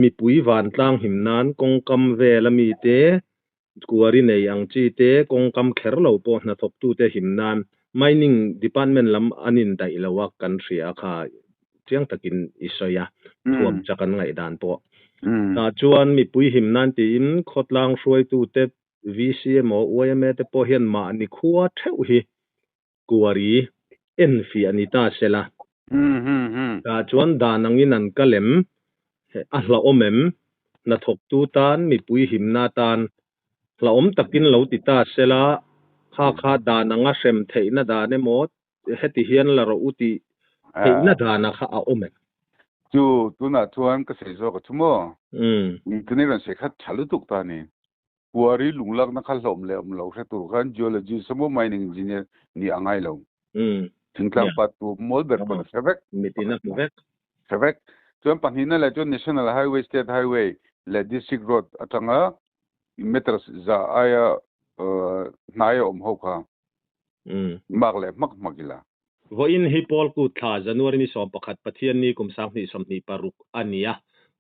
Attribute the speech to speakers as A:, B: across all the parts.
A: มีปุ๋ยหวานตางหิมนานกงกำเวลมีเตกัวริในอังจีเตกงกำเขรเหลาปอนะทบตูเตหิมนาน mining department ลำอันินไดละวักกันเสียค่ะเที่ยงตะกินอิสยาท่วมจักันไงดานปอตาจวนมีปุ๋ยหิมนานตีนขดลางช่วยตูเต VCM อวยเมเตปอเฮียนมานิคัวเทวฮีกัวรีเอ็นฟีอันิตาเซลาตาจวนดานังอินันกะเลมอัลลาอมเอ็มนะทบตูตานมีปุ๋ยหิมนาตานละอมตะกินเหลาติตาเซลาค่าดานังอะเซมเทนะดาเนหมดเฮติเฮียนละรออุติเทนะดานะค่ะอาอมเอ็ม
B: จูตุนะทวนก็เสยโซก็ทุมอนี่คือนี่รันเสคัดฉลุตุกตานี่กัวรีลุงลักนะคัลลมเลมเราเสตุกันจิโอโลจีสมอ mining engineer นี่อังไงเราถึงกลางปัตตุมอลเบอร์ปนเซเวก
A: มิตินะ
B: เซเวกจนปันหินะและจน national highway state highway และ district road อะตังอ่ะเมตรซะอายะนายอมฮอกะมากเลยมักกิลา
A: วันฮิปอลกูท่าจันวารีมีสอบประคัดปะเทียนนี่กุมสังนี่สมนี่ปารุกอันนี้อ่ะ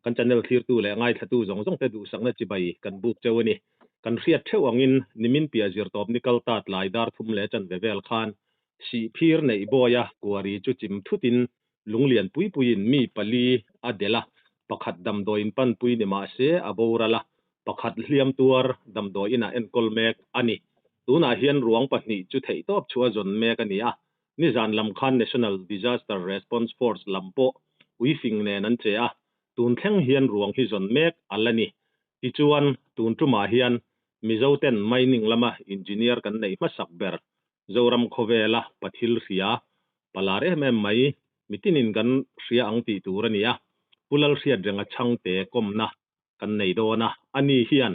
A: กันจันเนลคลีร์ตูและง่ายทัดตูจงเตดูสังนัจิบายกันบุกเจ้านี่กันเรียดเทวังอินนิมินปีอาจิรตอบนิคัลตัดลายดาร์ทุมเลจันเวลคานสีพีร์ในบอยะกัวรีจุจิมทุตินลุงเลียนปุยนมีปลีอเดละประคัดดำโดยปันปุยเนมาเสอบูระละประคัดเลียมตัวดำโดยน่ะเอ็นกอลเมกอันนี้ตูน่าเฮียนรวงปะนี่จุดเหตุอบชัวจนเมกันนี่อ่ะนี่จานลำคัน National Disaster Response Force ลำโปวิฟิงเนนันเจ้าตูนแข่งเฮียนรวงฮิจนเมกอัลละนี่อีจวนตูนจุมาเฮียนมิเจ้าเต้น mining ละมาอินจิเนียร์กันในมาสักเบอร์เจ้ารำโคเวละปัทิลเสียปลาเร่แม่ไม่มิตินินกันเสียอังตีตูระนี่อ่ะปุลลเสียจังช่างเตะกมนะกันในโดนะอันนี้เฮียน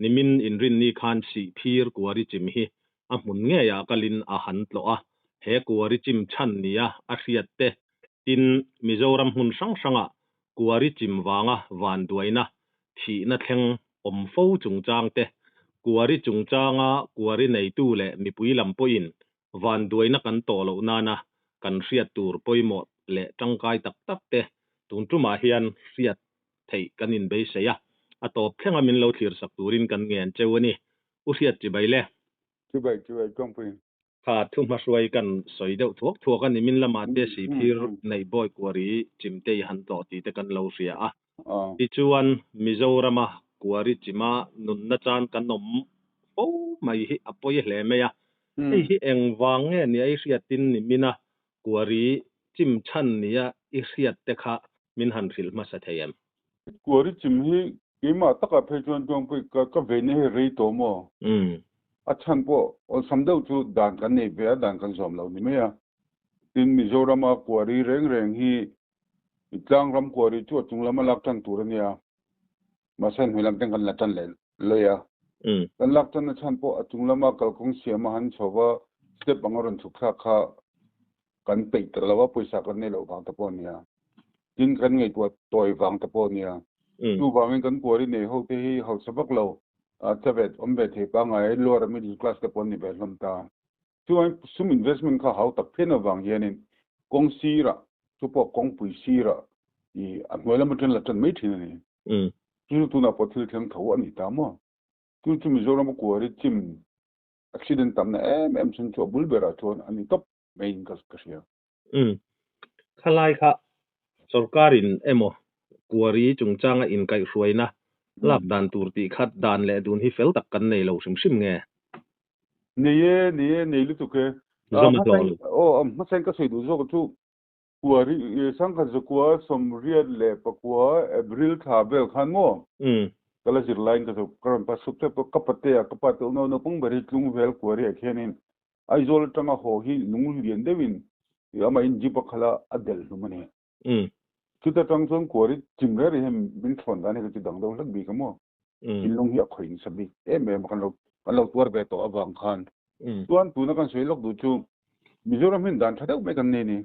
A: นิมินอินรินนี่คันสีพีร์กัวริจิมฮีอ่ะมุนเงียกลินอาหันตโลอ่ะเฮกัวริจิมชันนี่อ่ะอาเสียเตตินมิเจ้ารำหุ่นสังอ่ะกัวริจิมวางอ่ะวันด้วยนะที่นั่นแห่งอมฟูจุงจางเตกัวริจุงจางอ่ะกัวริในตู้เละมีปุยลำปุยินวันด้วยนะกันโตโลนานะกันเสียตูร์ปุยหมดเละจังกายตักเตตุนจุมาเฮียนเสียไทยกันอินเบสเสียอะตบเพ่งอามินเราทีร์สักตูรินกันเงียนเจ้านี่อุเสียจิบไปเลย
B: จิบไปกองปุย
A: ขาดทุ่มมาช่วยกันสอยเดาทั่วกันนิมินละมาเตสีพีร์ในบ่อยกว่ารีจิมเตยหันต่อตีแต่กันเราเสียอ่ะที่ชวนมิโซรามกว่ารีจิมานุนนัจานกันนมโอ้ไม่ฮิอปอยเหล่ไม่อะไอ้ฮิเองวางเนี่ยนี่ไอ้เสียตินนิมินะกว่ารีจิมชันเนี่ยไอ้เสียเตค่ะมินหันฟิลมาสัตย์
B: กว่ารีจิมฮิกิมาตะกับเพจวนจงไปก็เวนี่รีโตโมอาชันพอสมเด็จจุดด่านกันนี่เบียด่านกันสมเรานี่ไหมอ่ะทีมิโซรามากว่ารีเร่งฮีจังรำกว่ารีจวดจุงละมาลักทันตัวเนี่ยมาเส้นหัวลำเต็งกันละทันเลยอ่ะกันลักทันชันพอจุงละมากับคงเสียมาหันชาวว่าสเต็ปบังรันสุขะค่ะกันปิดแต่ละว่าปุยสักกันนี่เราฟังตะปอนเนี่ยจริงกันไงตัวฟังตะปอนเนี่ยดูฟังกันกว่ารีเนี่ยเขาที่เขาสบักเราจะเวทเวทที่ปังไอ้lower middle class ตะปอนนี่เป็นลำตาช่วยซุ่ม investment เขาตัดเพื่อนวังเย็นนี่กงซีระชุบกงปุยซีระอีอันเวลามันละจันไม่ถึงนี่ตัวน่ะพอถึงทางเขาอันนี้ตามว่าจุ่มมิโซรามกว่ารีจิม accident ตามเนี่ยฉันชอบบุลเบอร์ชวนอันนี้ท็อปไม่ยิงกัสเสีย
A: ขลายค่ะสุรการินโมกว่ารีจุงจางอินไก่ช่วยนะลับดันตูร์ตีขัดดันและดูนที่เฟลตักกันในเราชิมไง
B: นี่ลุตุกเมาเซนก็สวยดูโซก็ทุกกัวรีสังกัดกัวสมเรียดเล่ปกัวบริลทาเบลขันโม่ก็เลยจิรไลน์ก็ทุกกระนั้นสุดท้ายปกับเตะกับตัวโน้นปุ่งบริลุงเวลกัวรีแค่นี้ไอโซลตั้งหัวหินลุงเรียนเดวินยามาอินจิปขลาอัดเดลลุมันเนี่ยคือแต่ตั้งส่วนกัวรีจิมเร่ให้บินฟอนด้านนี้ก็จะดังดงลักบีกันโม่กินลงหิ้วขยิงสบิเมื่อมันเราตัวเบตัวอวังคันตัวนักการสวยลกดูจูมิโซรัมหินดันทัดเอาไม่กันนี่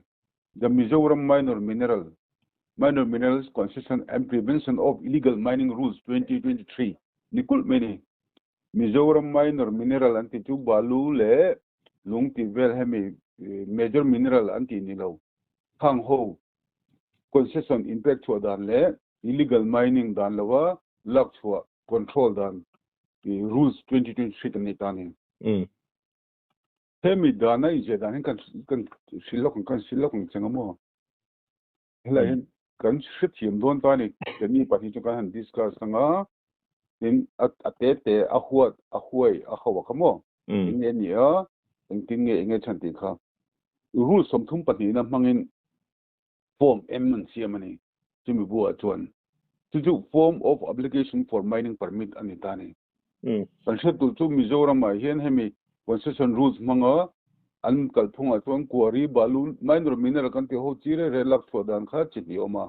B: The Mizoram Minor Minerals Concession and Prevention of Illegal Mining Rules 2023 nikul meni Mizoram Minor Mineral anti chu balu le lung ti vel hemi major mineral anti ni lo khang ho concession impact chu dan le illegal mining dan lawa lak chua control dan rules 2023 kan ni tani hemi dana ije dan kan silok changamo hela hin kan shithim don tani ni pati chu kan discuss nga in atete ahuai ahawa kamo inge nia engtinge inge chanti kha rules somthum pati na mangin form m man siamani chimi bu achon chu form of obligation for mining permit anitani panshat tu Mizoram ma hian hemi concession rules manga an kalphunga chuan quarry balun mine mineral kan ti ho chire relak thodan kha chini oma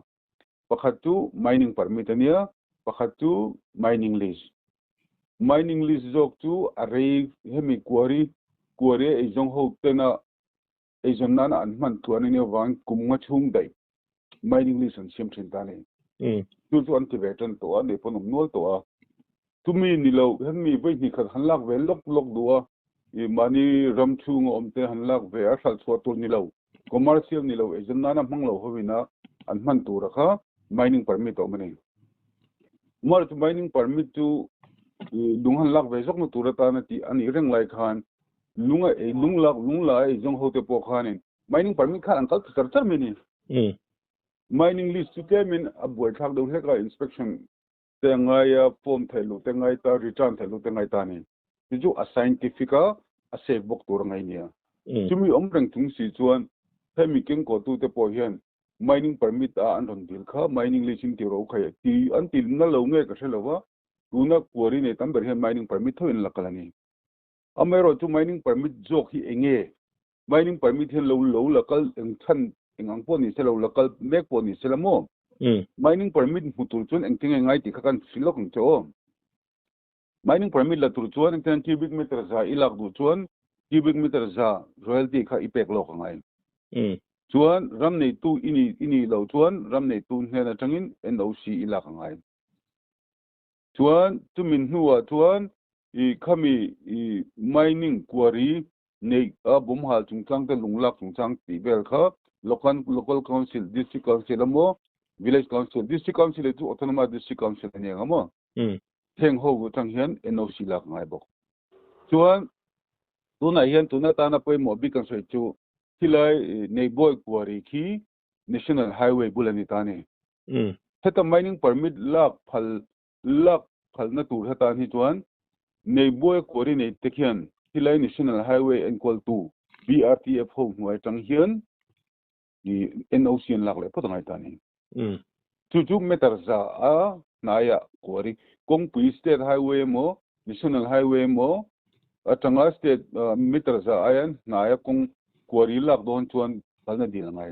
B: pakhatu mining permit ania pakhatu mining lease jok chu array hemi quarry ejong ho tena ejonna an man tuan ni wang kumnga chung dai mining lease an siam thin tani tu an ti vetan to an de ponum nol to a tumi nilo hemi vai ni khat hanlak ve lok duwa I mani ramchung omte hanlak ve asal chwatur nilo commercial nilo ejonna na manglo hobina an man tur kha mining permit o mani mar tu mining permit tu dunghan lak ve jok no turata na ti ani reng lai khan lungla e jong hote po khanin mining permit khan ankal char meni mining list tu kemin aboi thak do heka inspection tengaya form thelu tengai ta return thelu tengai ta ni ju a scientific a safe book tur ngai nia chumi omreng thung si chuan hemi king ko tu te po hian mining permit a an ron dil kha mining license ti ro khai ti an til na lo nge ka thelawa tuna quarry ne tam ber hian mining permit thoin lakalani amero chu mining permit jok hi enge mining permit hian lo lakal engthan engang po ni selo lakal mek po ni selamo mining permit mutul chun engting ngai ti khakan silok cho mining permit la tur chuan engtan cubic meter za ilak du chuan cubic meter za royalty kha ipek lo ngai chuan ram nei tu ini lo chuan ram nei tu hena tangin NOC ilak ngai chuan tumin huwa chuan I khami I mining quarry nei a bomhal chungchang te lunglak chungchang ti bel kha local council district council amo village council district council tu autonomous district council ani amo theng ho gu tang hian NOC lak ngai bok chuan tuna hian tuna ta na poi mobi kan soi chu hilai nei boy quarry khi national highway bulani tani theta mining permit lak phal na tur hata ni chuan nei boy quarry nei tekhian hilai national highway equal to BRTF ho huai tang hian ni NOC lak le potangai tani chu meter za a naya quarry kongpui state highway mo national highway mo atanga state meter za ayan naya kong quarry lak don chuan balna dilangai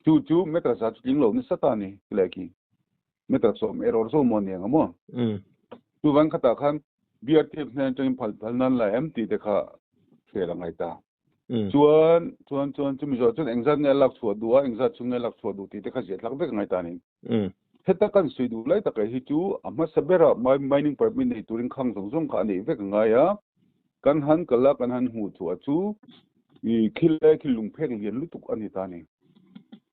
B: chu meter za ching lo ni satani leki meter som error so mo ne ngamo tu van khata khan BRTF nan tang phalnan la MT de kha ferangai ta chuan chumi zo chun engzat ne lak chhuat duwa engzat chung ne lak chhuat du ti te kha jet lak bek ngai ta ni heta kan sui du lai ta kai hi chu ama sabera mining permit nei turing khang jong kha nei vek ngai ya kan han kala kan han hu chu chu I khile khilung phek lian lutuk ani ta ni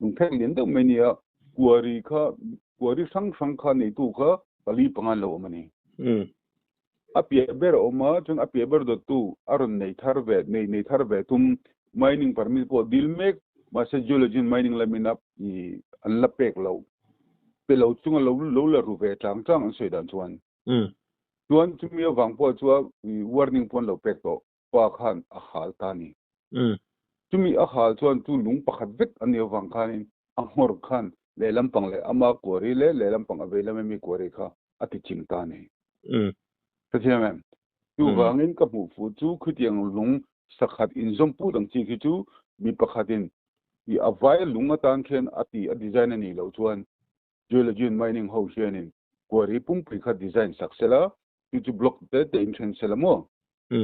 B: lung phek lian deuh mai nia quarry sang kha nei tu kha pali pangan lo mani apie ber oma chung apie ber do tu aron nei tharve tum mining permit ko dilmek ma se geology mining lamina I anla pek lo pelo chung lo la ruve tang an soidan chuan chumi wang po chua warning pon lo pek to pa khan a hal tani chumi a hal chuan tu lung pakhat vek ani wang khanin amor khan le lampang le ama quarry le lampang avela mi quarry kha ati ching tani Tatiamem, tu wangin ka mu fu chu khutiang lung sakhat in zom pu dang chi khi chu mi pakhatin I avai lunga tan khen ati a design ani lo chuan geology mining ho hianin quarry pum phikha design saksela chu block te entrance selamo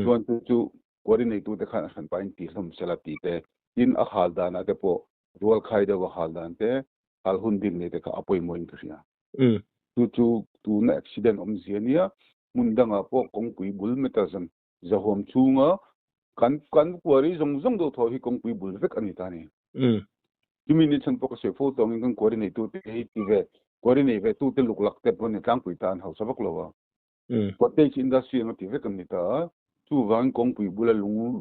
B: chuan chu quarry nei tu te khan pain ti hlom sela ti te in a hal dan ate po rual khai da wa hal dan te hal hun ding ne te ka apoi moin khria tu na accident om ziania mundanga po kongpui bul metazam zahom chunga kan quarry zong do tho hi kongpui bul vek ani tani ที่มีนิชันปกเสฟตรงกันกอรินีตูที่เวกอรินีเวตูที่ลุกลักแต่บนตั้งปุยตานเฮาสบักโลวะกอเตจอินดัสทรีนที่เวกันนิตาจูวันกงปุยบุล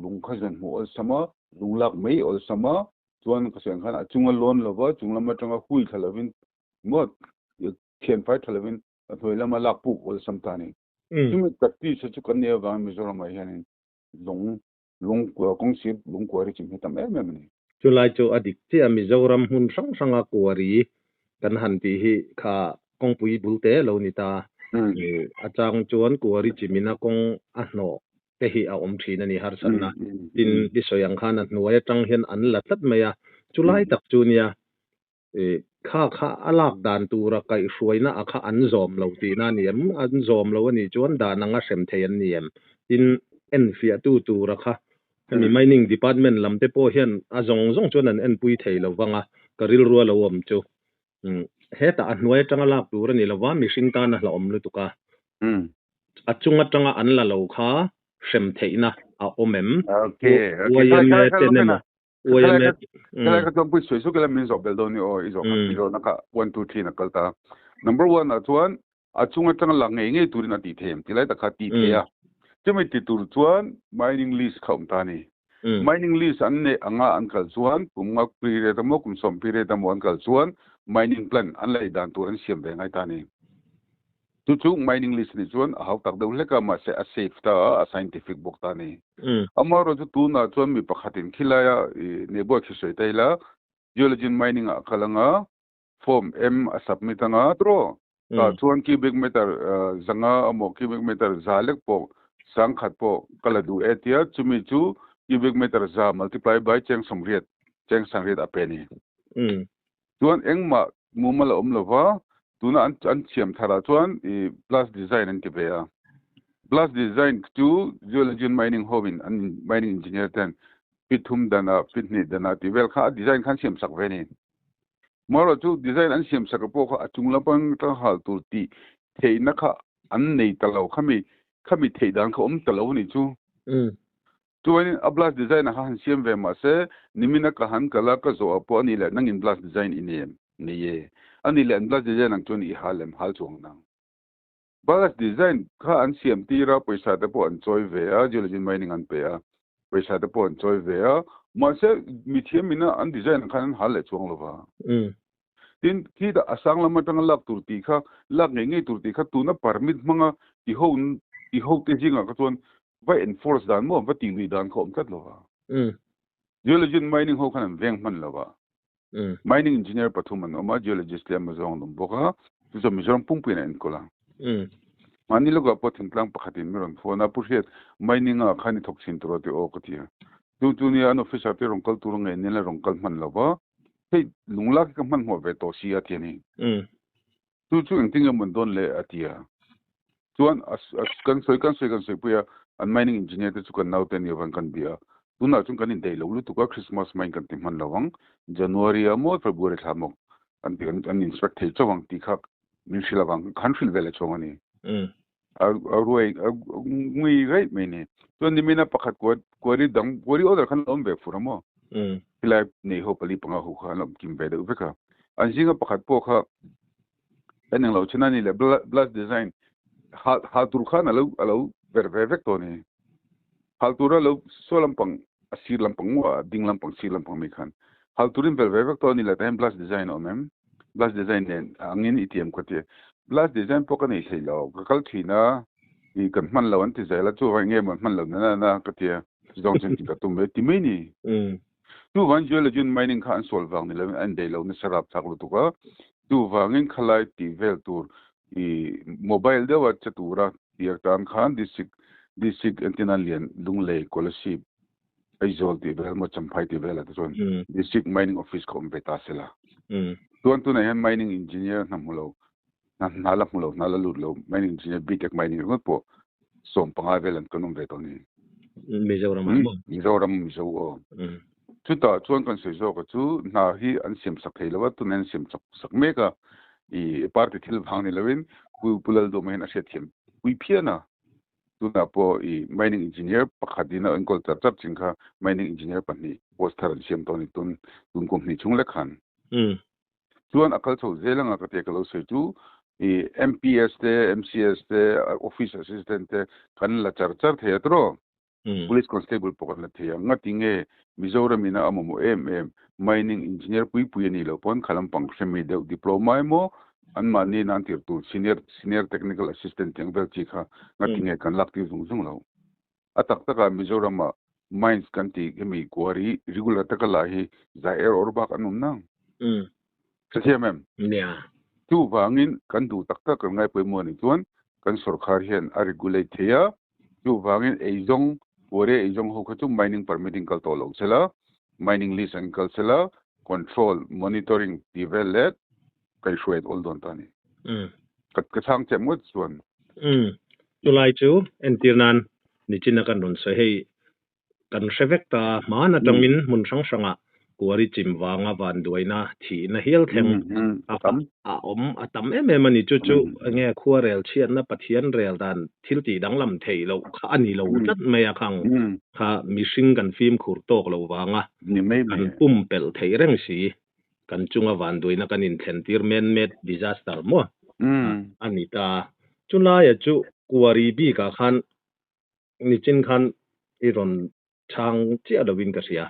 B: ลุงขจันหัวสมาลุงลักไม่อลสมาจวนกษัตริย์ขันจุงลอนลวะจุงลมาจังหุยทะเลวินหมดเขียนไฟทะเลวินถอยลมาลักปุกอลสัมตานีที่มีตัดที่สุดกันเนี่ยวันมิโซรามาเฮนิลุงกงสิบลุงกอริจิมเฮตัมแม่นี่
A: จุลายโจอดิกที่มิโซรัมหุ่นสังกวรีกันหันปีฮิข้ากงปุยบุลเตโลนิตาอาจารย์จวนกวริจิมินะกงอะโนเตฮิอาอมทีนันนี่ฮาร์สันนะดินดิสยังขันนัวจังเห็นอันละตัดเมียจุลายตักจูเนียข้าอลากดานตูระไกช่วยนะข้าอันซอมเราตีนั่นเนี่ยอันซอมเราวันนี้จวนดานังเสมเทียนเนี่ยดินเอ็นฟิอาตูระค่ะมีไมนิ่งดีพาร์ตเมนต์ลำเตโปเห็นอาจงจวนนั้นเอ็นปุยเทยเราวังกริลรัวเราอมจูเฮตอันน้อยจังลากดูระนี่ละว่ามีสิงตานะละอมลุตุกะอัจงจังอันละเราค่ะเสมเทยนะอาอม
B: โอเค
A: ว่ายังไม่เจนนะว่ายังไม่
B: แล้วก็ต้องพูดสวยสุดก็แล้วมีสอบเบลโดนี่โอ้อีสอบอีโรนัก1 2 3นักก็ตา number 1อัจวนอัจงจังละไงตัวนี้ตีเทมที่ไรตะขาตีเทียจะไม่ติดตัวจวน mining lease เขาตานี่ mining lease อันนี้อันกัลจวนกุมงักปีเรตมกุมสมปีเรตมอันกัลจวน mining plan อันไรดันตัวอันเสียมแบงไอตานี่ทุก mining lease นี่จวนเขาตักเดาเล็กมาเสีย safe ตา scientific บุกตานี่อามาเราจะตัวน่ะจวนมีประคัตินขี้ลายเนี่ยบ่คิดสวยแต่ละ geology mining กำลังform M submit งาตรอจวน cubic meter จังโม cubic meter จาเล็กปกสังขัดปกกระดูเอทียจุมิจู cubic meter จา multiply by เจงสังเรียดอเปนี่จวนเอ็งมามุมละละว่าตัวนั้นอันเชื่อมทาราจวนplus design นั่นที่เบีย plus design จู geology mining hobin อัน mining engineer ท่านพิทุมดานาพิทนิดานาที่เวลข้า design ขันเชื่อมสักเวนี่มาเราจู design อันเชื่อมสักพวกเขาจุงละปังตั้งหาตัวที่เทนักอันในตะเราเขามีเทดังเขาตะเรานี่จูตัวนี้ plus design นะขันเชื่อมเวมาเสนิมินักขันกะละก็จะเอาพวกนี้แหละนั่งin plus designอินนี่อันนี้แหละ plus design นั่งจวนอีฮัลเลมฮัลจวงนั่ง plus design ข้าอันเชื่อมที่เราไปใช้แต่พวกอันจอยเวีย geology mining อันเปียไปใช้แต่พวกอันจอยเวียมาเสมีเทียมมินะอัน design ขันฮัลเลจวงหรือเปล่าดินที่แต่สังละมันตั้งลักตุรตีค่ะลักเงี้ยตุรตีค่ะตัวน่ะ permit มังที่เขาที่จริงก็ส่วนไป enforce ด้านมั่วไปตีลุยด้านเขาไม่กัดหรอวะgeology mining เขาขนาดเวียงมันหรอวะmining engineer ปัจจุบันออกมา geologist เลี้ยงมาจองลงบอกว่าจะมีจงปุ่งปีนั่นก็ละมันนี่ลูกก็พอถึงกลางปกติไม่รอนฟัวน่าพูดเหตุ mining ขันนี่ทุกสิ่งตัวที่โอ้ก็ที่ดูนี่อัน official ที่รงกัลตัวงเงินนี่แหละรงกัลมันหรอวะเฮ้ยลุงลักก็มันหัวเวทโตเสียที่นี่จู่จริงๆมันโดนเลยอาทิตย์ส่วนกันสวยเพื่ออัน mining engineer ที่สุกันน่าเต็มอยู่วันกันเบียดูน่าจุงกันนี่ได้รู้ตัวก็คริสต์มาสmineกันที่มันระวัง January มั้ง February ทำมั้งอัน inspect ให้จ้างที่ข้ามีสิละวัง country level จ้างนี่รวยงุยไรไม่เนี่ยส่วนนี้มีน่าประคัดกวรีออเดอร์ขันล้มแบบฟูรมั้งที่ไลฟ์นี่เขาผลิตปังเขาขันล้มกินไปเด้อเพื่อค่ะอันจริงก็ประคัดพวกเขาอันนึงเราชนะนี่แหละ blast design หาตุรขันเราperfect ตัวนี้หาตุรเราโซลัมปังสีลัมปังว่าดิ่งลัมปังสีลัมปังไม่ขันหาตุรินperfect ตัวนี้แหละแต่ blast design เอาไหม blast design เนี่ยอันนี้ที่มันก็ที่ blast design พวกนี้ใช่แล้วก็เขาที่น่ะอีกันมันเราอันที่ใช่แล้วจู่ว่าเงี้ยมันเราเนี่ยก็ที่จงจริงๆก็ตุ้มเบติไม่นี่ดูวัน geology mining ขัน solve นี่แล้วอันเดียวเราเนี่ยสลับสักลุตุก็ดูว่าเงี้ยขลายที่เวลตัวอี mobile เดี๋ยวว่าจะตัวที่อยากทำขันdistrict antenna line ลุงเล่กอลชีพไอโซลที่เวลมาจำพายที่เวลตัวส่วน district mining officeก็ไม่ตัดเสียละตัวไหน mining engineer นั่นมุโลนั่นละมุโลนั่นละลุดโล mining engineer BTech mining ก็พอส่งปังอาเวลันก็นุ่มเวตัวนี้
A: มิโซรัม
B: มิโซชุดต่อชวนกันสวยๆก็ชูน่าที่อันเสียมสักให้แล้วว่าตัวนั้นเสียมสักเมกะอีปาร์ตี้ที่เราพังนี่แล้ววินคุยพูดแล้วดูไม่เห็นอาเซียนคุยเพี้ยนะ tuna po i mining engineer pakhadina angkol charchap chingkha mining engineer pani post tharan siam toni tun company chungle khan chuan akal chho zelanga ka te kalo seitu i MPS te MCS te office assistant te kan la charchar theatro police constable pokon la thia ngatinge Mizoram ina amomo mining engineer pui ni lo pon khalam pang semi de diploma mo an mani nan tir tu senior technical assistant teng vel chi kha ngatinge kan lakti zung lo atak taka Mizoram mines kan ti gemi quarry regular takala hi zair orbak anum na mem
A: nia
B: tu wangin kan du takta kan ngai poi mo ni tuan kan sarkar hian a regulate thea tu wangin eizong ore eizong ho khachu mining permitting kal to lo chela mining lease and cultural control monitoring develop kai shwet all don tani kat kasang chemot chuan
A: July chu entirnan ni china kan ron se hei kan revekta mana tangin mun sangsanga kuari chimwanga van duaina thi na hial theng atam mani chu nge khuarel chian na pathian rel dan thilti danglam thei lo kha ani lo tat maya khang kha mishing kan film khur tok lo wanga
B: ni mai
A: kan pel thei reng si kan chunga van duaina kan in thlentir man made disaster mo anita chula ya chu kuari bi ka khan ni chin khan iron chang chia da win ka sia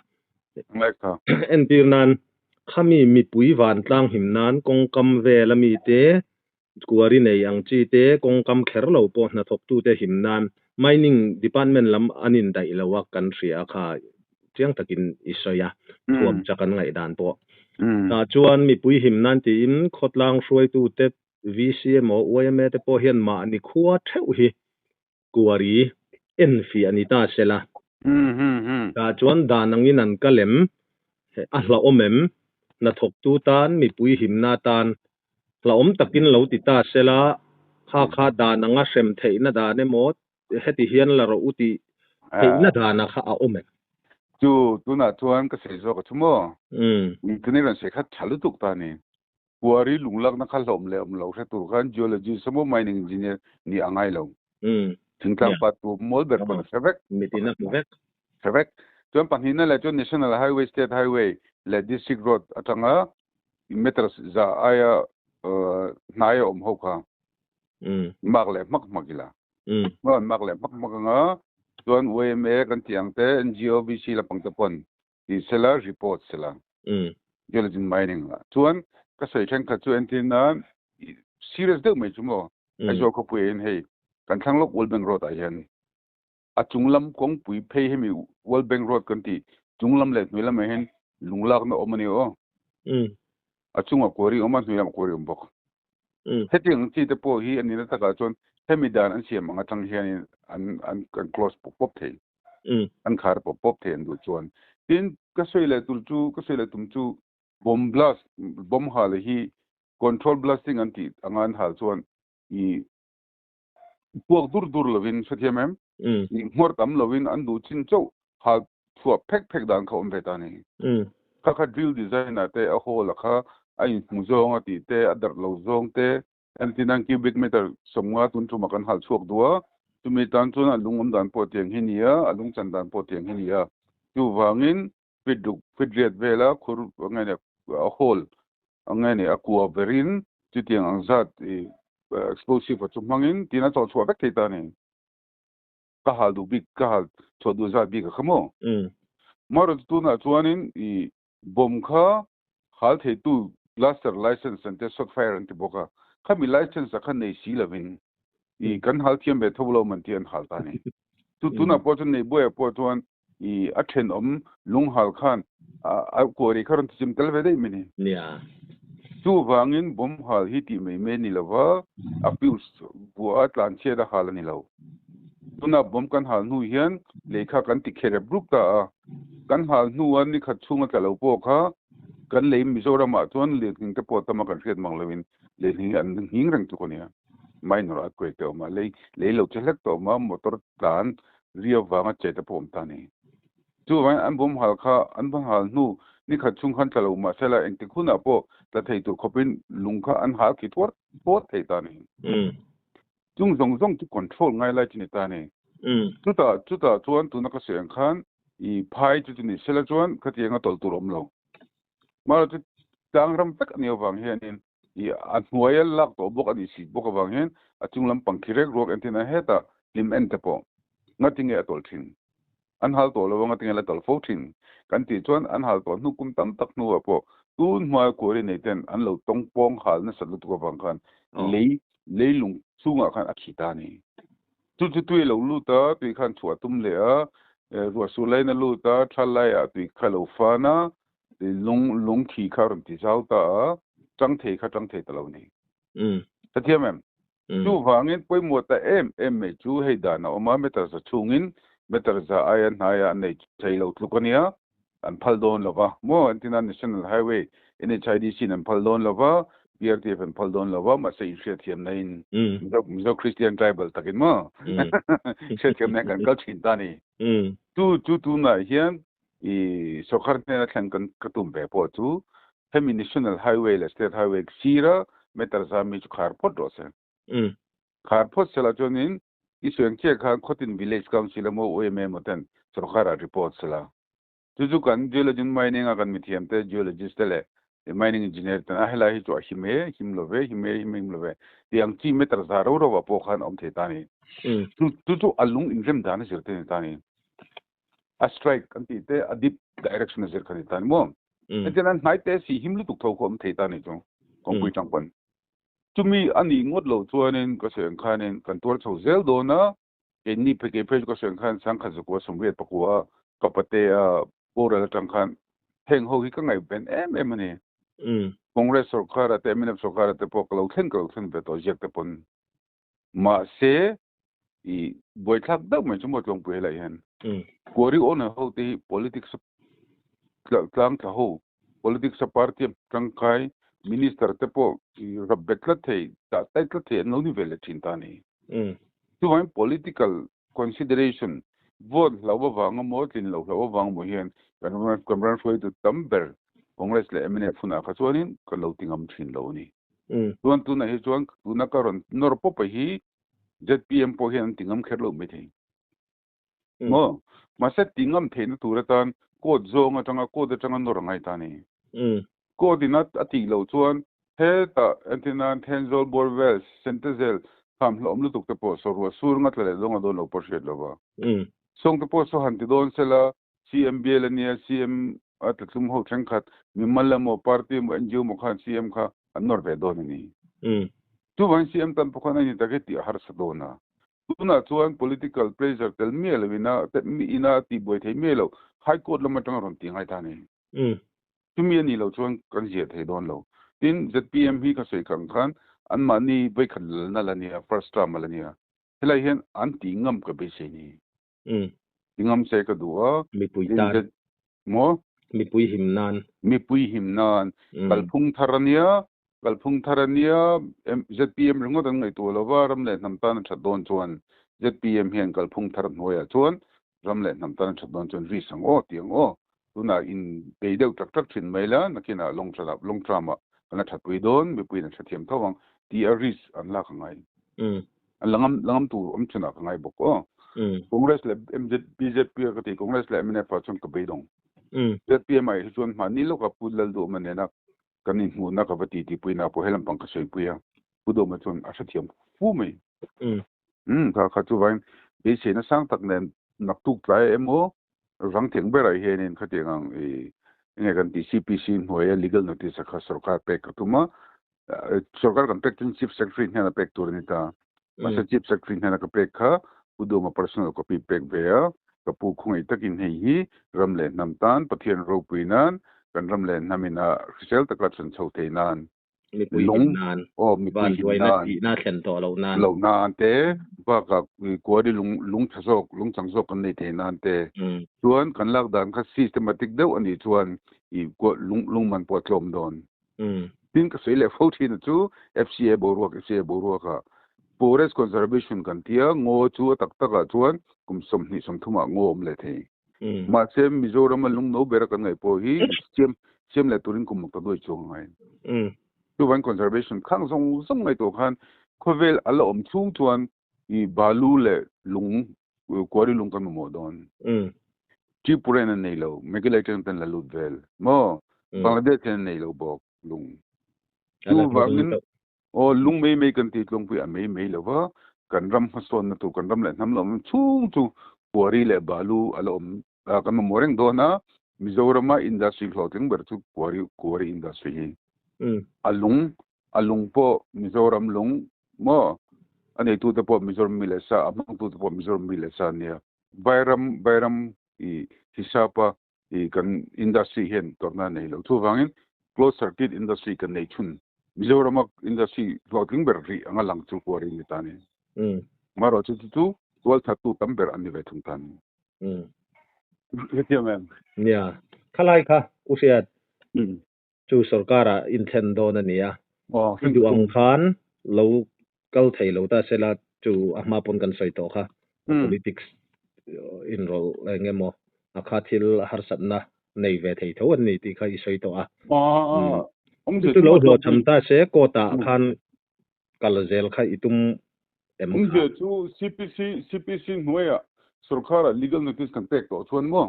A: entirnan khami mi pui van tlang himnan kongkam ve lami te kuari nei ang chi te kongkam kherlo po na thok tu te himnan mining department lam anin dai lawak kan ria kha chiang takin isoya thuam chakan ngai dan po ta chuan mi pui himnan ti in khotlang hruai tu te VCM o OMA te po hian ma ni khuwa theu hi kuari enfi anita sela ta chuan danangin an kalem ahla omem na thok tu tan mi pui himna tan la om takin lo ti ta sela kha dananga sem theina da ne mo heti hian la ro uti theina dana kha a omem
B: tu na chuan ka sei zo ka thumo ni tuni ran se kha thalu tuk ta ni kuari lunglak na khal lom le lo se tur khan geology samo mining engineer ni angai lo thingtang pat tu molber kon sevek
A: mitina
B: sevek chuan panhina le chu national highway state highway le district road atanga meters za aya naya hoka magle magila magle maganga chuan OMA kan tiang te NGOBC la pangtapon ti sela report sela geology mining la chuan ka sei than kha chu entina serious de mai chumo ajo ko puin hei kan thanglok World Road a hian a chunglam kong pui phei hemi World Bank Road kan ti chunglam le nuilam hen lunglak na omani o a chunga kori oma nuilam kori umbok heting ti te po hi anina taka chon hemidan an siam anga thang hian an close pop thei an khar pop thei an du chon tin ka soile tum chu bomb hal hi control blasting an ti angan hal chon I puak dur lovin sathiamem ni mor tam lovin an du chin chau ha thua phek dan kha om vetani kha drill design ate a hole kha ai muzong ati te adar lo zong te antinang cubic meter somwa tun chu makan hal chuak duwa tumi tan chuna lungom dan po tiang hinia alung chan dan po tiang hinia tu wangin fidret vela khur ngane a hole angane aqua verin ti tiang angzat explosive chu mangin tina chaw chua bek thei ta ni ka hal du big ka hal chodu za big khamo mar tu na chuanin I bom kha hal thei tu blaster license and test fire and boka khami license kha nei si lovin I kan hal thiam be thoblo man tian hal ta ni tu na po chun nei boy po chuan I athen lung hal khan a kori kharon chim telve dei mini
A: nia
B: tu wangin bom hal hi ti me ni lawa appeals bua tlan che da hal ni lo tuna bom kan hal nu hian lekha kan ti khere bruk ta kan hal nu an ni kha chunga talo po kha kan le Mizoram a chuan le king te po tama kan riat manglawin le hing an hing rang tu konia minor earthquake te ma le lo chelek to ma motor tan ria wanga che te pom ta ni tu wan an bom hal kha an bang hal nu ni kha chung khan talo ma sela engti khuna po ta thei tu khopin lungkha an hal ki thor po thei ta ni chung zong tu control ngai lai chini ta ni จุดจวนตุนักเสียงคันอีพายจุดนี้เสละจวนขัดยังตอลตุรมลงมาจุดจังรำเป็กนี่วังเห็นอีอันหัวยัลลักตัวบกอันนี้สิบกวังเห็นอัจุงลำปังคิเรกรวกอันที่น่าเฮตาลิมเอ็นเตปองัดทิ้งตอลทิ้งอันฮัลตัวเรางัดทิ้งตอลโฟทิ้งกันที่จวนอันฮัลตัวนุกุมตั้มตักนัวปอตูนมาโคเรเนเตนอันเราต้องป้องฮัลนั่นสลุตุกวังคันเลยลุงสูงอ่ะคันอักขิตานี่จุดตัวเราลูตาตัวขันชัวตุ้มเลยรัวสุไลนลูตาทัลไลตัวขัลฟานาลงขี่คารุมที่เจ้าตาจังเทตะเรานี่แต่เทียมจูฟังเงินไปหมดแต่เอ็มไม่จูให้ดานะออกมาไม่ตัดจะชูเงินไม่ตัดจะอายันหายันในใจเราทุกคนเนี่ยอันพัลโดนหรอวะมั่วอันที่นั่น National Highway อันนี้ใช้ดีสินันพัลโดนหรอวะ BRTF อันพัลโดนหรอวะมาใส่เสียเทียมในมิโซคริสเตียนไทรเบิลตะกินมั่วเสียเทียมในกันก็ชินตานี่จูน่ะเฮียนอีสกัดเนี่ยแข่งกันกระตุ้มแบบพอจูให้มี National Highway และ State Highway ซีระไม่ตัดจะมีจุดขาดพอดรถขาดพอดเสร็จแล้วจนนี้อีส่วนเจ้าข้างคนที่ Village Council มั่ว OMA หมดนั้นสกัดรีพอร์ตเสร็จแล้วจุดกัน geologist mining อากันมีเทียมแต่ geologist เลย mining engineer แต่ahla hi jo him loveที่ยังที่ไม่ตัดสารเราว่าพวกเขาอมเทตานี่จุดalung inremดานเสร็จตานี่a strike กันที่แต่อดีต direction เสร็จกันตานี่มั่งแต่ฉะนั้นนายแต่สิหิมลุตุกเท่าอมเทตานี่จงคงคุยจังปันจุมีอันนี้งดเราตัวนึงก็เสียงคันกันตัวเท่าเซลโดนะเอ็นนี่เพจก็เสียงคันสังขารสุขว่าสมเด็จปะกัวกับประเทศโบราณจังคันเฮงโฮกิก็ไงเป็นนี่คองเกรสสุขาระแต่ไม่นับสุขาระแต่พวกเราเส้นไปต่อเจ็กแต่ปนมาเสียอีบอยทักเดิมไม่จำเป็นต้องไปอะไรเห็นกวริโอนะเขาที่ politics กลางเขา politics party จังไคminister แต่พวกรับเบ็ดละเทตัดแต่ละเทนนี่เวลชินตานี่ทุกวัน political consideration vote เราว่าวังหมดลินเราว่าวังหมดเห็นกันรันช่วยตัวตั้มเบอร์คองเกรสเลยไม่เนี่ยฟุ้งอ่ะส่วนนี้ก็เราติงอัมชินเรานี่ส่วนตัวนั้นส่วนตัวนักการนอร์ปไปฮีจัด PM พอเห็นติงอัมแค่เราไม่ถึงมาเสร็จติงอัมเทนตัวละตอนโคดโจงจังโคดจังนอร์ไงตานี่โคดนัดอติเราส่วนเฮต้าอันที่นั่นเทนโซลบอร์เวลเซนเตเซลทำเราไม่รู้ตุกแต่พอสรัวสูงงัดเลยลงมาโดนเราพอเสร็จแล้วว่าส่งแต่พอสหันติโดนเสร็จแล้ว CMBL เนี่ย CM อัตลุมหัวเชิงขัดมีมัลลัมโอพาร์ตี้มันจิวมุขัน CM ค่ะอันนอร์เวย์โดนนี่ทุกวัน CM ตั้งพวกนั้นนี่ตะเกียบที่หาร์สโดนะทุกนั้นส่วน political pressure เตลมีอะไรวินาแต่มีอินาที่บ่อยที่มีเรา high court เราไม่ต้องรอนทิ้งให้ท่านี่ทุกมีนี่เราส่วนกันเสียที่โดนเราทีนี้ ZPM ฮีก็ใส่ขันอันมันนี่ไปขัดนั่นละเนี่ย first term ละเนี่ยเฮลัยเห็นอันติงอัมกับไปเสียนี่ติงอัมเสกดูว่า
A: มีปุยตามีปุยหิมนานกัลพุงทารเนียZPM เรื่องนั้นไงตัวเราว่ารำเล่นน้ำตาลชัดโดนชวน ZPM เห็นกัลพุงทารนหัวชวนรำเล่นน้ำตาลชัดโดนชวนรีสังเตียงตัวน่ะอินไปเดียวจักชินไม่ละนักกินลงทรามาอันนั้นชัดปุยโดนมีปุยนั้นชัดเทียมท้องที่ริสอันละข้างไงอันลังตัวชนะข้างไงบอกคองเกรสเลย BJP ก็ที่คองเกรสเลยไม่ได้ฟังชนกับไปดงZPM ไอ้ส่วนมันนี่ลูกกับพูดเล่าดูมันเนี่ยนักกันนี่หูนักกับที่ปุยน่ะพอเฮลัมปังก็ใช้ปุยพูดดูมันส่วนอาศัยเทียมฟูไหมข้าจู่วันเบสเนี่ยสร้างตักเนี่ยนักทุกข์ใจรังเถียงไปไรเห็นเขาเถียงเนี่ยกันที่ CPC หัว legal notice ข้าสุรการเป็กตัวมาสุรการกันเป็กจน Chief Secretary เนี่ยนะเป็กตัวนี้ตามาสัก Chief Secretary เนี่ยนะก็เป็กข้าพูดดูมา personal copy เป็กเบียกับผู้คงอีกตะกินให้ฮีรำเล่นน้ำตาลปะเทียนรูปีนั้นกันรำเล่นน้ำมินาเซลตะกัดสันเชาเทนานมีปุยหิมนาน
B: มีปุยหิมนาน
A: น่าเข็นต่อเราน
B: านเต้ว่ากับกลัวดิลุงสังโศกกันในเทนานเต้ส่วนกันลักดันก็ systematic เดียวอันนี้ส่วนอีกว่าลุงมันปวดลมโดนทิ้งก็เสียเลยฟูที่นั่นจู่ FCA บัวค่ะ forest conservation กันเที่ยงจู่ตักส่วนกุมสมนี่สมทุ่มงเลยทีมาเซมมิโซรามันลุงโนเบรกันไงพอฮีเชื่อมเลยตุรินกุมตัดด้วยช่วงไงทุกวัน conservation ข้างส่งไงตัวขันเขาเวลอะไรชุ่มชวนอีบาลูเลยลุง quarry lung kan mo don ti puren nei lo megalator tan la ludvel mo bangladesh nei lo bok lung tu wangin o lung mei kan ti lung pu mei lo wa kan ram hason na tu kan ram la nam lo chu quarry le balu alom kan mo reng do na Mizoram industry clothing ber chu quarry industry alung po Mizoram lung mo ani tu te po Mizoram milesa among tu te po Mizoram milesa nia Bairam I hisapa I kan industry hen torna nei lo tu wangin close circuit industry kan nei chun Mizoram industry clothing ber ri anga lang chu quarry ni tani maro chu tu wal thatu tamber ani ve thung tani Hetio mem
A: nia khalai kha usiat chu sarkara intendo na nia du ang khan lo kal thei lo ta sela chu ahma pon kan soi to kha politics enroll ngemo akhathil harsatna nei ve thei tho an ni ti khai soi to tu lo lo chamta se kota khan kalzel kha itum
B: je chu CPC noya sarkara legal notice kan tek to chon mo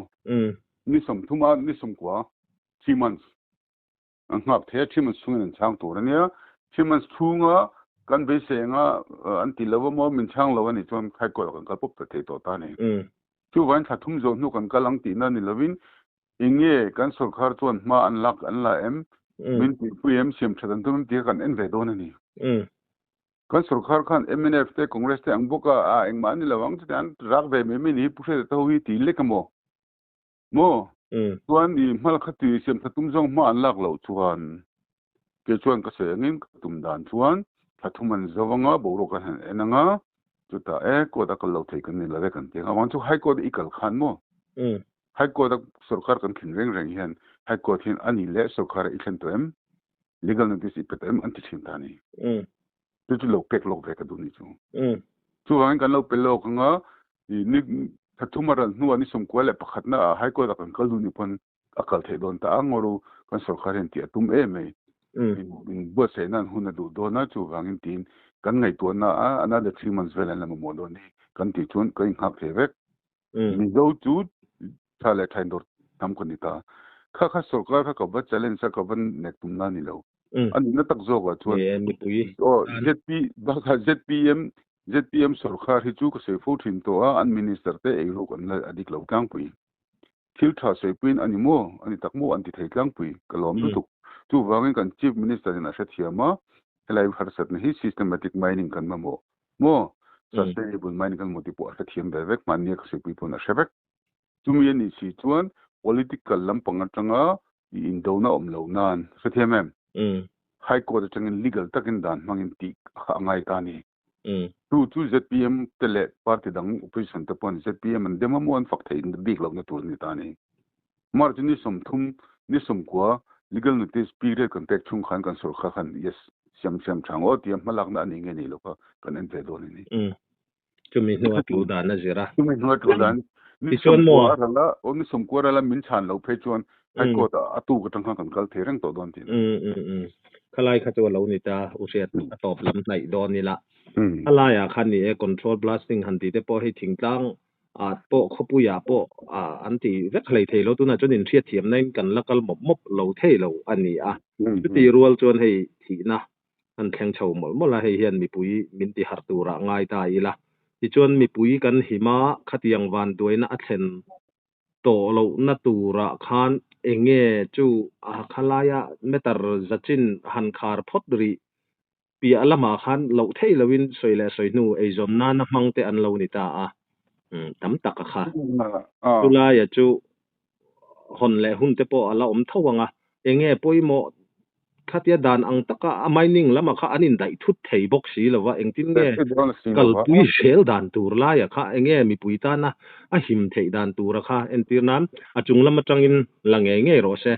B: ni som thuma ni som kwa 3 months ang hap the 3 months sungen chang to nia 3 months thunga kan be senga anti lawa mo min chang lawa ni chon khai ko kan ka pop te to ta ni chu wan tha thum zo nu kan kalang ti na ni lawin inge kan sarkar chon ma anlak anla min pm sim thadan tum ti kan en ve do na ni kan sarkar khan MNF te congress te angboka engma ni lawang tan rak ve me ni puse to wi ti lekamo mo tuan ni mal khati sim thatum jong ma anlak lo chuan ke chuan ka se ngin tum dan chuan thathuman zawanga boro ka han enanga chuta ko da kal lo thei kan ni lave kan te awang chu high court ikal khan mo high court sarkar kan thin reng hian high court hin ani le sarkar ikhan to legal notice ipetem anti thin tani tu lo pek lo ve ka du ni chu wang kan lo pelo khanga ni thathumara nu ani som kwale pakhatna high court kan kal du ni pon akal thei don ta angoru kan sarkar hin ti atum me bo se nan huna du do na chu wangin tin kan ngai to na another 3 months velan la mo do ni kan ti chun kan khap thevek mi go chu thale thain dor tam ko ni ta kha sarkar ka ba challenge ka ban nek tum na ni lo ani na tak zo ga chu ZPM sarkar hi chu ka se fu thin to an minister te ei lo kan la adik lo kang pui thil tha se puin ani mo ani tak mo anti thei kang pui kalom du tu wangin kan chief minister in asha thiama helai harsat na hi systematic mining kan mo sustainable mining kan moti po asha thiam bevek mania ka se pui pon asha bek chumi ni si chuan political lampang atanga in dona omlo nan sathiamem high court atangin legal takin dan mangin ti angai tani tu ZPM tele party dang opposition te pon ZPM and demo mon fakta in the big lo na tur ni tani margin som thum ni som kwa legal notice period contact chung khan kan sur khan yes siam chang o tiam malak na ni nge ni lo kan en ve do ni
A: chumi no tu dan na zira
B: chumi no tu dan ni som mo ala oni som ko ala min chan lo phe chon ai ko ta atu ka tang kan kal thereng to don tin
A: khalai kha to lo ni ta uset top lam nai don ni la khalai a khan ni e control blasting han ti te po hi thingtang po khopuya po anti vek hlei thei lo tu na chon in thriat thiam nain kan lakal mop lo thei lo ani ti rual chon hei thi na an thleng chho mol la hei hian mi pui min ti har tu ra ngai ta ila ti chon mi pui kan hima khatiang van doina a thlen to lo na tu ra khan enge chu khalaya metar zachin han khar phot ri pi alama khan lo thei lowin soile soinu ei zom na na mangte an lo ni ta tam tak kha tula ya chu hon le hun te po ala om thawanga enge poimo khatia dan ang taka mining lama kha anin dai thut thei bok si lawa engtin nge kal pui shel dan tur la ya kha enge mi puita na a him thei dan tur kha entirnam achung lama tangin lange nge ro se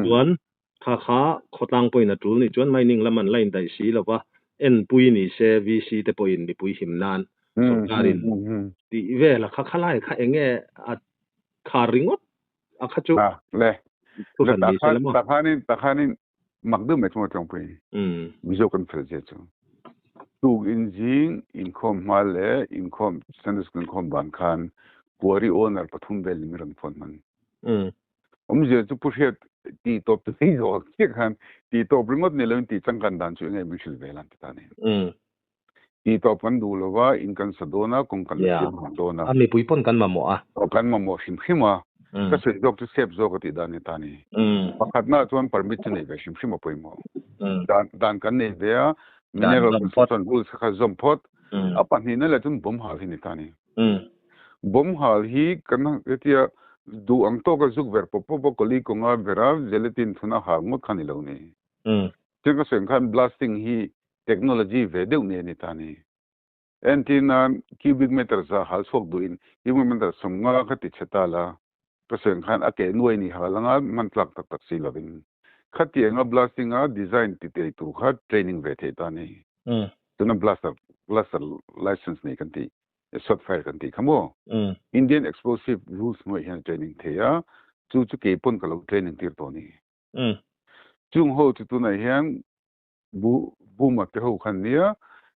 A: chuan kha khotang poina tul ni chuan mining laman line dai si lawa en pui ni se VC te poin mi pui him nan karin ti ve la kha khalai kha enge a kharingot a kha chu
B: le ta khanin magdum me chmo chong pui mi jo kan phel je chu ตูอินจิงอินคอมมาเลอินคอมสแตนดาร์ดอินคอมบางคันกัวรีโอนาร์ปฐุมเบลมิรันฟอนมันเจอจุดเฮ็ดตีตบตีโจกที่คันตีตบริงดเนี่ยเลยตีจังกันดันช่วยไงมิชิลเวลันติตานี่ตีตบกันดูแล้วว่าอินกันสะดวนะคงกันเลยโดนะ
C: มีปุยปนกันมาหมอ
B: กันมาหมอชิมมาก็สุดยอดที่เซฟโจกติดานี่ตานี่ประคัดน่าชวน permission เนี่ยชิมมาปุยหมอดันกันเนี่ยเดียmineral consumption rules ka zompot apan ni na latun bom hal hi ni tani bom hal hi kana etia du ang to ka zuk ver popo koli ko nga vera gelatin thuna ha ngot khani lo ni tenga sen khan blasting hi technology ve deu ne ni tani entina cubic meter za hal sok duin cubic meter somnga khati chetala pasen khan ake nuai ni halanga mantlak tak si lovin khati nga blasting a design ti te tu kha training ve the ta ni tuna blaster license ni kan ti software kan ti khamo Indian explosive rules mo hian training the ya chu ke pon ka lo training tir to ni chung ho tu na hian bu ma te ho khan nia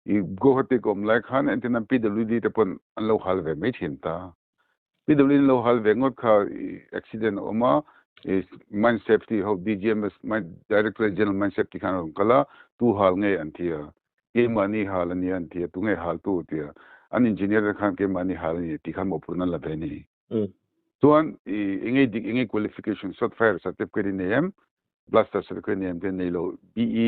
B: I go hate kom lai khan entina PWD te pon an lo hal ve me thin ta PWD lo hal ve ngot kha accident oma is mine safety how DGMS my director general mine safety kan kala tu hal nge antia ke mani hal ni antia tu nge hal tu tia an engineer khan ke mani hal ni ti khan mo purna la beni tuan inge qualification software certificate name blaster certificate name de nei lo BE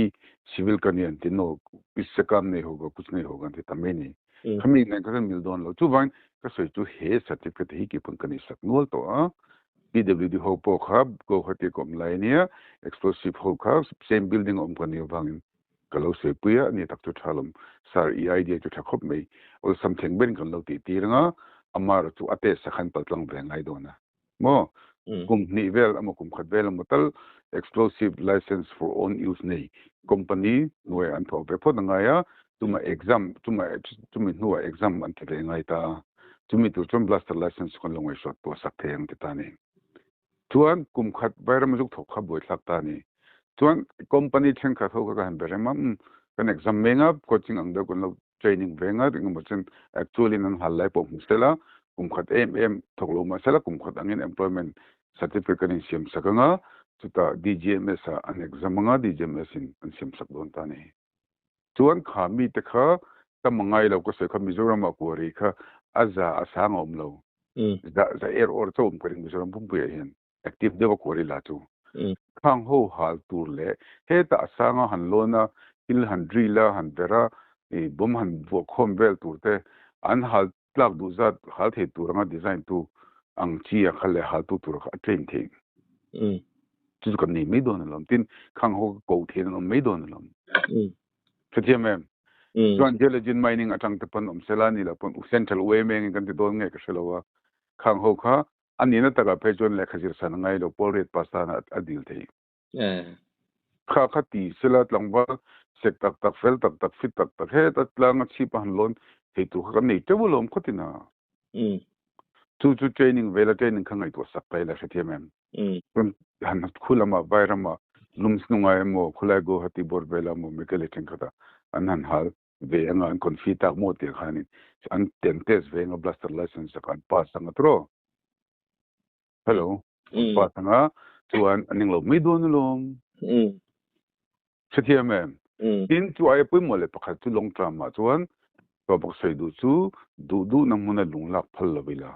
B: civil kanian ti no isakam ne hoga kuch nahi hoga ti tameni khami ne kan mil don lo tu ban ka soi tu he certificate hi ki pun kani sak nol to PWD Hopo Hub, go hati kom lainia, explosive Hope Hub, same building om kani bangin. Kalau sepuya ni tak tu thalum sar idea tu thakop mai or something ben kan lo ti tiranga amar tu ate sakhan patlang bengai dona. Mo kum ni vel amo kum khatvel motal explosive license for own use nei. Company noe an tho be pho ngaya tuma exam tuma no exam an te ngai ta tumi tu blaster license kon longoi shot po sakteng tani. Tuan kum khat bayram juk thok kha boi thak ta ni tuan company theng kha thok ka han berema kan exam menga coaching ang da kon training venga ring mo chen actually nan hal lai po mustela kum khat thok lo ma sala kum khat angin employment certificate in sim sakanga chuta DGMS an exam nga DGMS in sim sak don ta ni tuan khami te kha ta mangai lo ko se kha mizoram ko ri kha aza asang om lo da air or to ko ring mizoram pum pu hen active deba kori la tu khang ho hal tur le he ta asanga han lona il han drila han bera e bom han vo khom bel tur te an hal plak du zat hal the tur nga design tu ang chi a khale hal tu tur kha train the chu kan ni me don lam tin khang ho ko the no me don lam phetiam em chuan diligent mining atang te pan om selani la pon central way meng kan ti don nge ka shelawa khang ho kha anina taka pejon le khajir san ngai lo polret pasana adil thei kha khati sela tlangwa sek tak fel tak fit tak he ta tlang chi pan lon he tu kha nei tebulom khotina tu training vela training khangai to sak pai la khethiam pun han khulama bairama lums nungai mo khulai go hati bor vela mo mekeleting khata anan hal ve anga an confita mo te khani an tentes ve nga blaster license kan pass anga tro hello patanga tuan aning lo mi don lom khethiam in tu ai pui mo le pakhat tu long tram ma chuan to bok sei du chu du namuna lunglak phal lovila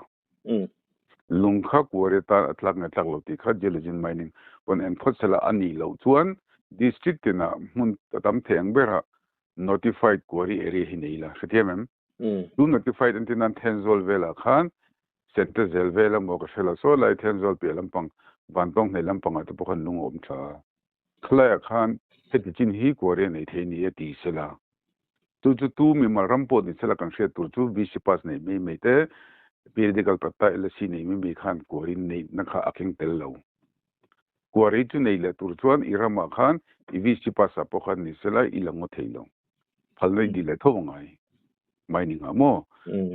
B: lungkha kwore ta atlak ngatlak lo ti kha diligent mining on en phosela ani lo chuan district na mun tam theng bera notified kwori area hi nei la khethiam du notified antinan thenzol vela khan center zelvela mo ka shela so lai thenzol pe lampang bantong nei lampang atu pokhan lung om tha khlai khan heti chin hi kwore nei theini ti sela tu mi marampo ni sela kan she tu vc pass nei me te periodical prata lc nei mi khan korin nei nakha aking tel lo kwari tu nei le tur chuan irama khan vc pass pokhan ni sela ilango theilo phalnei di le thongai mining amo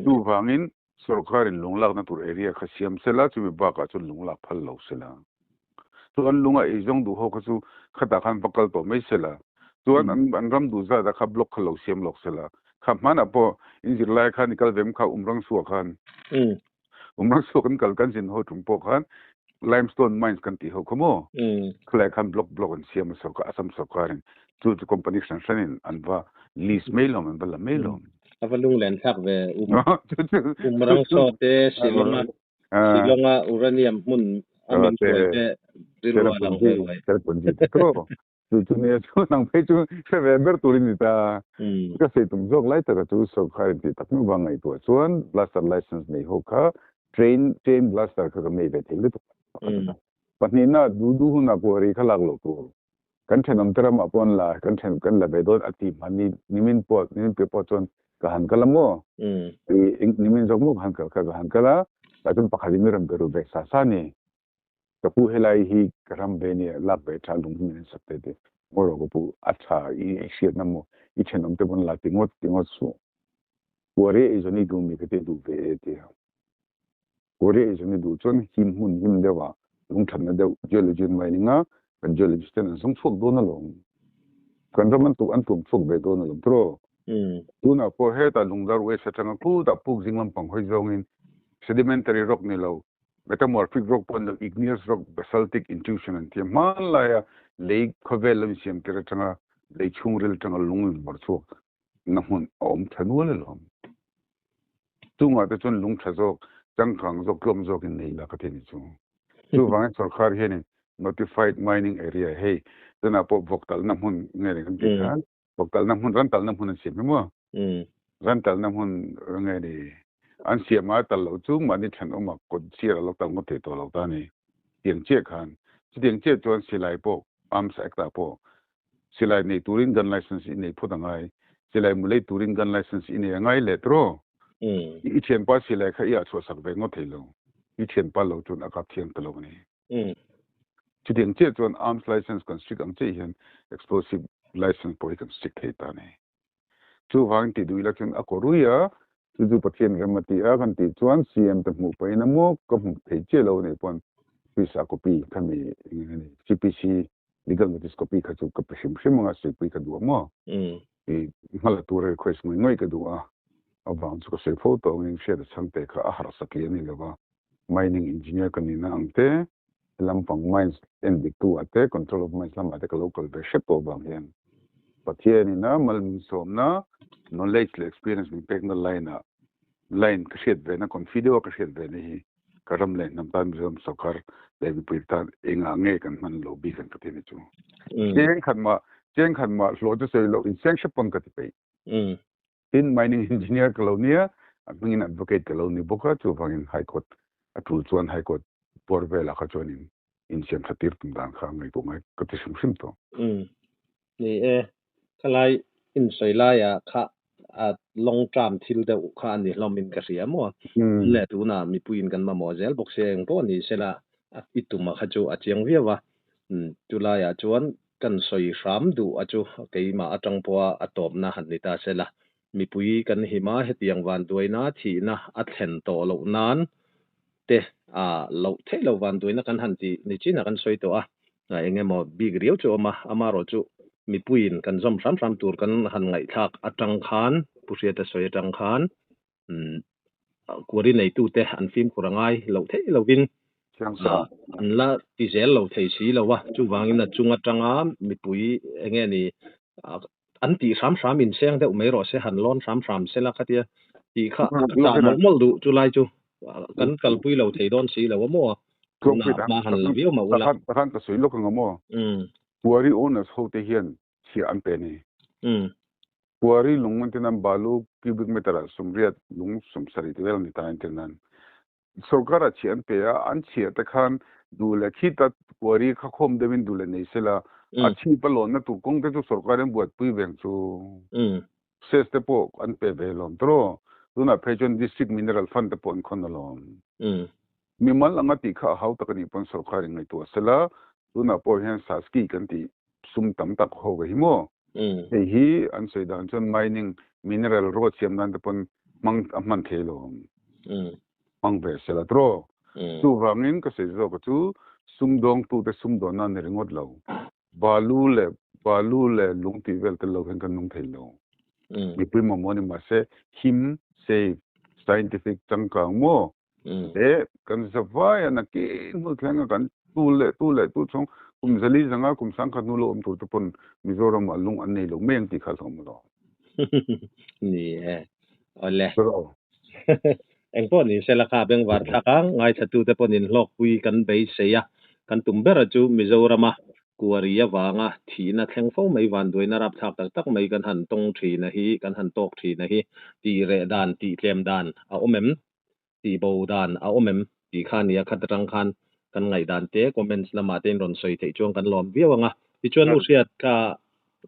B: tu wangin सरकाrin lunglak na tur area khasiam sela chu ba ka chu lunglak phal lo sela tu an lunga ejong du ho kha chu khata khan pakal to mai sela ส่วนอันรำดูซะตะครับบล็อกเขาเสียมล็อกเสละครับมันอ่ะพออินสิไลคันกัลเวมเขารังสัวคันรังสัวกันกัลกันสินโหตุงปอคันlimestone mines kan ti ho komo khle kan block an siam so ka asam so karin tu company sanin anwa lease mailom an bala mailom
A: avalung len thak ve umrang so te silonga uranium mun amin ko ve dirwa lang ve
B: ter ponji tro tu ne tu nang pe tu November turin ta ka se tum jok lai ta tu so karin ti tak nu bangai tu chuan blaster license nei ho ka train blaster ka me ve thil tu patnina du huna ko ri khalak lo tu kan thenam tram apon la kan then kan la be dot ati mani nimin pe po chon ka han kalamo nimin jok mo han ka han kala ta tun pakhadi miram beru be sa sa ni ka pu helai hi karam be ni la be tha lung ni sakte de moro ko pu acha I shiat namo I thenam te bon la tingot su ore izoni du mi kete du be te ore izoni du chon him dewa lung thanna de geology mining a kan geologist na song phok do na long kan raman tu an tum phok be do na long tro tu na po he ta lungdar we sa tanga ku da puk jinglam pang hoi zongin sedimentary rock ni lo metamorphic rock pon igneous rock basaltic intrusion and the malaya lake khovel siam tera tanga lake chungril tanga lung bor chu na hun om thanul lo tu ma ta chon lung thazok changkhang jok klom jok in nei la ka theni chu tu wang sarkar he ni notified mining area hey tuna po voktal na hun ngere kan ti ha voktal na hun rantal na hun sim mo rantal na hun ngere an siama tal lo chu mani than oma ko sira lo tal mo te to lo ta ni tiang che khan tiang che chon silai po am sa ekta po silai nei turin gun license nei phodangai silai mulai turin gun license nei ngai le tro I chen pa silai kha ya cho sak ve ngo thelo I chen pa lo chun aka thiang talo ni chideng che chon arms license constrict ang che hian explosive license po constrict he ta ne chu wang ti du election akoruya chu pathian ramati a kan ti chuan CM ta mu pai na mo ko thei che lo ne pon visa copy khami CPC legal notice copy kha chu ka prim nga se pai ka du mo mala tu request ngoi ka du a avance ko se photo ngin share changte kha a har sakli ni lawa mining engineer kan ni na angte lampang mines ND2 ate control of mines lam ate local be shepo bang hian pathian ina malmi somna knowledge le experience min pek na line ka shet be na confideo ka shet be ni karam le nam tan jom sokar le bi pitan enga nge kan man lo bi kan ka tini chu chen khan ma lo to se lo in sanction pon ka ti pe in mining engineer colonia abingin advocate colony boka chu bangin high court atul chuan high court porvela kha chonin in siam khatir tum dan kha ngai po ngai ka ti sim to
A: ni khalai in soila ya kha long term thil de kha ni lomin ka ria mo le tu na mi puin kan ma mozel boxeng to ni sela ituma kha chu achiang viawa chula ya chuan kan soi ram du achu keima atang po atop na han ni ta sela mi pui kan hima hetiang wan duina thi na a thlen to lo nan te lo the lo wan duina kan han ti ni china kan soi to engemo big riau chu ama ro chu mi puin kan zom ram tur kan han ngai thak atang khan pusia ta soi atang khan kuri nei tu te an film kurangai lo the lo win an la ti zel lo thei si lo wa chu wangin na chunga tanga mi pui enge ni an ti ram in seng de umei ro se han lon ram se la khatia ti kha ta mol du chu lai chu kan kalpui lo thei don si lo mo ma han la vio ma wala
B: kan ta soi lo kan mo puari owners ho te hian si an pe ni puari lungman tinam balu cubic meter sumriat lung sumsari te wel ni ta internan sorkara chi an pe an chi ta khan du la khita puari kha khom de min du le nei sela achi palon na tu kong te chu sorkaran buat pui beng chu ses te po an pe be lom tro tuna Phechon district mineral fund te po an khon lom mimal anga ti kha hau takani pon sorkari ngai to sela tuna po hian saski kan ti sum tam tak ho ga himo hi an sei dan chon mining mineral road siam nan te pon mang man thelo mang be sela tro tu wangin ka se zo ka chu sumdong tu te sumdon na ne ringot lo balu le palu le lung ti vel te lo kan nong thei lo mi pui mo mo ni ma se him safe scientific changkang mo de kan savai na ki mo thanga kan tu le tu chong kum zali zanga kum sang khat nu lo tur te pon Mizoram alung an nei lo meng ti khal thom lo
A: ni ole eng pon ni sela kha beng war thakang ngai thatu te ponin lok pui kan bei seya kan tumbera chu Mizoram kuaria wanga thina thleng fo mai wan doina rap thak tak mai kan han tong thi na hi kan han tok thi na hi ti re dan ti tlem dan a omem ti bo dan a omem ti khania khatrang khan kan ngai dan te comments lama ten ron soi thei chong kan lom viawanga ti chuan usiat ka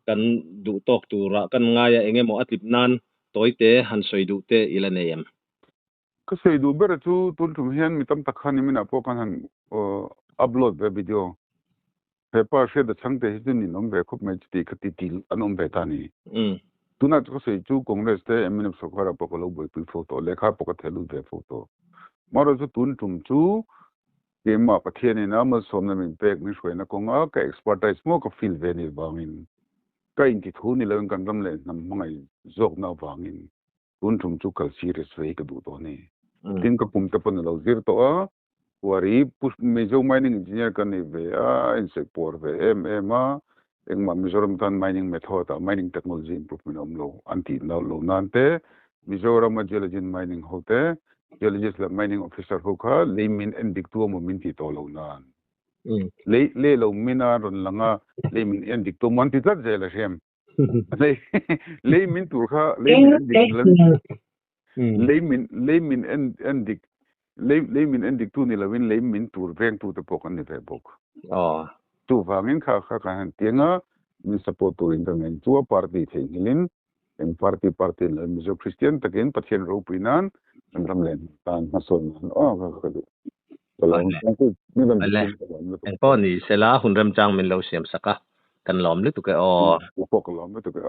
A: kan du tok tu ra kan ngaya engemo atlip nan toite han soi du te ilaneem
B: ka sei du ber chu tun thum hian mi tam takhan ni mina po kan han upload the video paper she the changte hi ni nom be khup mai ti khati til anom be ta ni tuna ko sei chu congress te eminem sokhara po ko lo boi pi photo lekha po ko thelu be photo maro chu tun thum chu ke ma pathian ni na ma som na min pek mi shoi na ko nga ka expertise mo ko feel ve ni bangin ka in ki thu ni lo kan ram le nam mangai zok na bangin tun thum chu kal serious ve ka du to ni tin ka pum ta pon lo zir to a wari push mejo mining engineer kan ni ve a insect por ve ma engma Mizoram tan mining method mining technology improvement omlo anti lo nante Mizoram geology mining hote geologist la mining officer hoka lemin and diktu mo minti to lo nan le lo mina ron langa lemin and diktu mon ti tat jela shem lemin tur kha lemin and dik lemin and diktu ni lawin lemin tur veng tu te pokan ni ve bok tu wangin kha han tianga ni support to internet tu party thengilin en party la mizo christian takin pathian ro pinan ram len tan mason ka du
A: en poni sela hunram chang min lo siam saka kan lom lu tu ke
B: pok lom tu ke